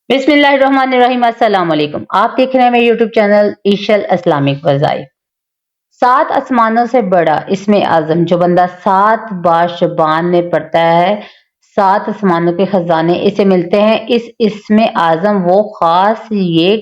बिस्मिल्लाहिर्रहमानिर्रहीम। अस्सलाम वालेकुम। आप देख रहे हैं मेरे यूट्यूब चैनल ईशल इस्लामिक वज़ाइफ। 7 आसमानों से बड़ा इसमें आज़म जो बंदा 7 बार शबान में पढ़ता है, 7 आसमानों के खजाने इसे मिलते हैं। इस इसमें आज़म वो खास ये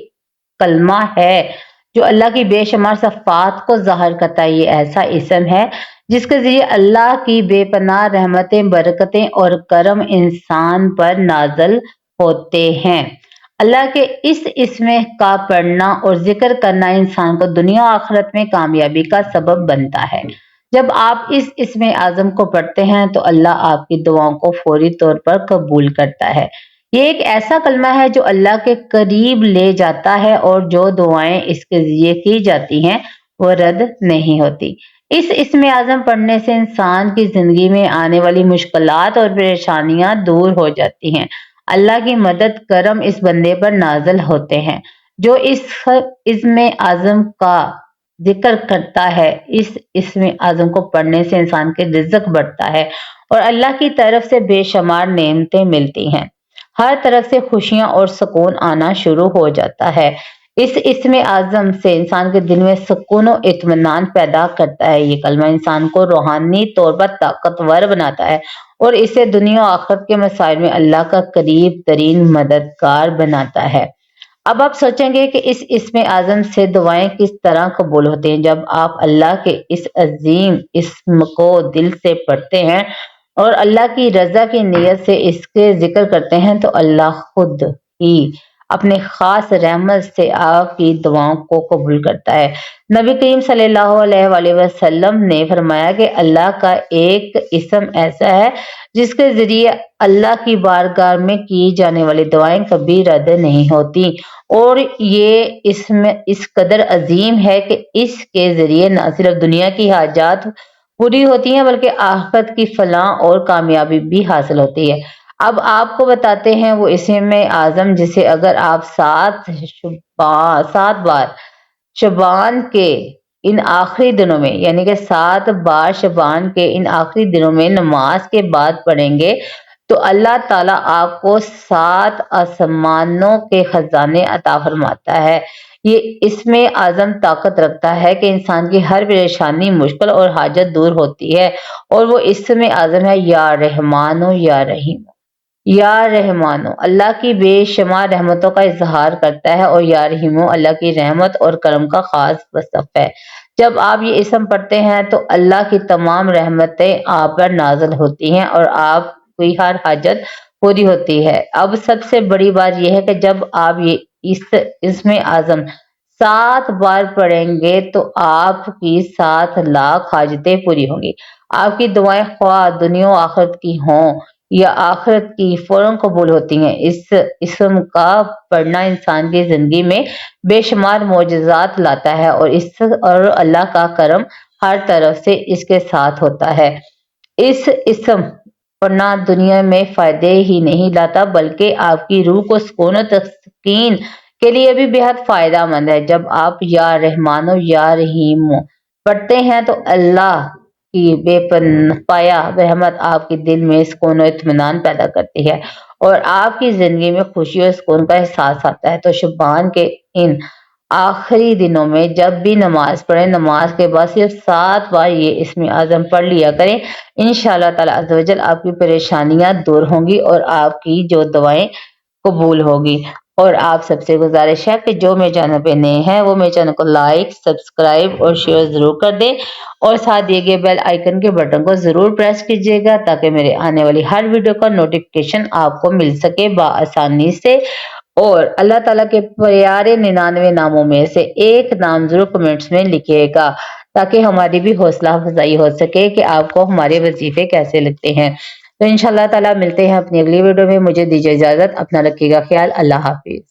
कलमा है जो अल्लाह की बेशुमार सफ़ात को ज़ाहिर करता है। ये ऐसा इसम है जिसके ज़रिए अल्लाह की बेपनाह रहमतें, बरकतें और करम इंसान पर नाज़िल होते हैं। अल्लाह के इस इसमें का पढ़ना और जिक्र करना इंसान को दुनिया और आखिरत में कामयाबी का सबब बनता है। जब आप इस इसमें आज़म को पढ़ते हैं तो अल्लाह आपकी दुआओं को फौरी तौर पर कबूल करता है। ये एक ऐसा कलमा है जो अल्लाह के करीब ले जाता है और जो दुआएं इसके ज़रिए की जाती हैं वो रद्द नहीं होती। इस इसमें आज़म पढ़ने से इंसान की ज़िंदगी में आने वाली मुश्किलात और परेशानियां दूर हो जाती हैं। अल्लाह की मदद करम इस बंदे पर नाज़िल होते हैं जो इसमें आज़म का जिक्र करता है। इस इसमें आज़म को पढ़ने से इंसान के रिज़्क बढ़ता है और अल्लाह की तरफ से बेशुमार नेमतें मिलती हैं। हर तरफ से खुशियां और सुकून आना शुरू हो जाता है। इस इसमें आज़म से इंसान के दिल में सुकून और इत्मीनान पैदा करता है। ये कलमा इंसान को रूहानी तौर पर ताकतवर बनाता है और इसे दुनिया और आखिरत के मसाइल में अल्लाह का करीब तरीन मददगार बनाता है। अब आप सोचेंगे कि इस इसमें आज़म से दुआएं किस तरह कबूल होती हैं। जब आप अल्लाह के इस अजीम इस्म को दिल से पढ़ते हैं और अल्लाह की रजा की नीयत से इसके जिक्र करते हैं तो अल्लाह खुद ही अपने खास रहमत से आपकी दुआओं को कबूल करता है। नबी करीम सल्लल्लाहु अलैहि वसल्लम ने फरमाया कि अल्लाह का एक इसम ऐसा है जिसके जरिए अल्लाह की बारगाह में की जाने वाली दुआएं कभी रद्द नहीं होती और ये इसमें इस कदर अजीम है कि इसके जरिए न सिर्फ दुनिया की हाजात पूरी होती हैं बल्कि आखिरत की फलाह और कामयाबी भी हासिल होती है। अब आपको बताते हैं वो इसम आज़म जिसे अगर आप 7 बार शबान के इन आखिरी दिनों में यानी कि 7 बार शबान के इन आखिरी दिनों में नमाज के बाद पढ़ेंगे तो अल्लाह ताला आपको 7 आसमानों के खजाने अता फरमाता है। ये इसमें आज़म ताकत रखता है कि इंसान की हर परेशानी, मुश्किल और हाजत दूर होती है और वो इसमें आज़म है या रहमानो या रहीम। या रहमानो अल्लाह की बेशुमार रहमतों का इजहार करता है और या रहीमो अल्लाह की रहमत और करम का खास वसफ है। जब आप ये इसम पढ़ते हैं तो अल्लाह की तमाम रहमतें आप पर नाज़िल होती हैं और आपकी हर हाजत पूरी होती है। अब सबसे बड़ी बात यह है कि जब आप ये इसमें आज़म 7 बार पढ़ेंगे तो आपकी 7 लाख हाजतें पूरी होंगी। आपकी दुआएं ख्वाह दुनिया और आखिरत की हों या आखिरत की फौरन कबूल होती हैं। इस इसम का पढ़ना इंसान की जिंदगी में बेशुमार मोजज़ात लाता है और अल्लाह का करम हर तरफ से इसके साथ होता है। इस इसम पढ़ना दुनिया में फायदे ही नहीं लाता बल्कि आपकी रूह को सुकून और तस्कीन के लिए भी बेहद फायदा मंद है। जब आप या रहमानो या रहीमो पढ़ते हैं तो अल्लाह की बेपनाह रहमत आपके दिल में सुकून और इत्मीनान पैदा करती है और आपकी जिंदगी में खुशी और सुकून का एहसास आता है। तो शबान के इन आखिरी दिनों में जब भी नमाज पढ़ें, नमाज के बाद सिर्फ 7 बार ये इसमें आज़म पढ़ लिया करें। इंशाअल्लाह ताला अज़्ज़ व जल आपकी परेशानियां दूर होंगी और आपकी जो दुआएं कबूल होगी। और आप सबसे गुजारिश है कि जो मेरे चैनल पे नए हैं वो मेरे चैनल को लाइक, सब्सक्राइब और शेयर जरूर कर दें और साथ दिए गए बेल आइकन के बटन को जरूर प्रेस कीजिएगा ताकि मेरे आने वाली हर वीडियो का नोटिफिकेशन आपको मिल सके आसानी से। और अल्लाह ताला के प्यारे 99 नामों में से एक नाम जरूर कमेंट्स में लिखिएगा ताकि हमारी भी हौसला अफजाई हो सके कि आपको हमारे वजीफे कैसे लगते हैं। तो इंशाअल्लाह ताला मिलते हैं अपनी अगली वीडियो में। मुझे दीजिए इजाजत, अपना रखिएगा ख्याल। अल्लाह हाफिज।